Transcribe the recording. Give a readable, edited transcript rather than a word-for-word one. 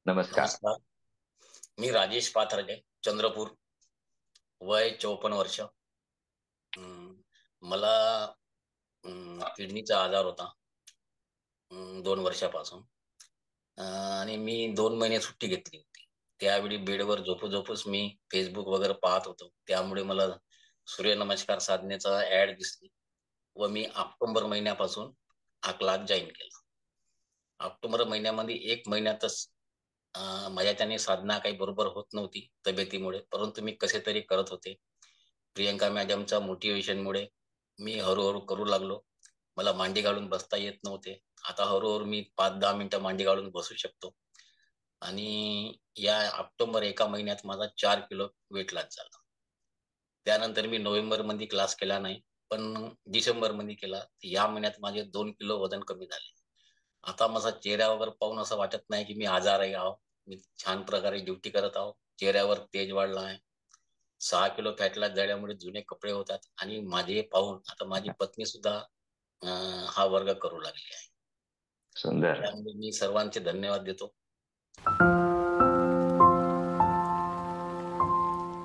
नमस्कार. नमस्कार. मी राजेश पाथर्डे, चंद्रपूर. वय 54 वर्ष. अं, मला किडनीचा आजार होता 2 वर्षापासून. आणि मी 2 महिने सुट्टी घेतली होती. त्यावेळी बेडवर झोपू-झोपूच मी Facebook वगैरे पाहत होतो. त्यामुळे मला सूर्यनमस्कार साधनेचा ॲड दिसली व मी ऑक्टोबर महिन्यापासून हा क्लास जॉइन केला. ऑक्टोबर महिन्यामध्ये 1 महिन्यातच माझ्याच्याने साधना काही बरोबर होत नव्हती तब्येतीमुळे, परंतु मी कसे तरी करत होते. प्रियंका मॅडमच्या मोटिव्हेशनमुळे मी हळू करू लागलो. मला मांडी घालून बसता येत नव्हते. आता हळू मी 5-10 मिनिटं मांडी घालून बसू शकतो. आणि या ऑक्टोबर एका महिन्यात माझा 4 किलो वेट लॉस झाला. त्यानंतर मी नोव्हेंबरमध्ये क्लास केला नाही, पण डिसेंबरमध्ये केला. या महिन्यात माझे 2 किलो वजन कमी झाले. आता माझा चेहरा वगैरे पाहून असं वाटत नाही की मी आजारी आहो. मी छान प्रकारे ड्युटी करत आहो. चेहऱ्यावर तेज वाढला आहे. 6 किलो फॅट लॉस झाल्यामुळे जुने कपडे होतात आणि माझे पाहून आता माझी पत्नी सुद्धा अ, हा वर्ग करू लागली आहे. सुंदर. त्यामुळे मी सर्वांचे धन्यवाद देतो.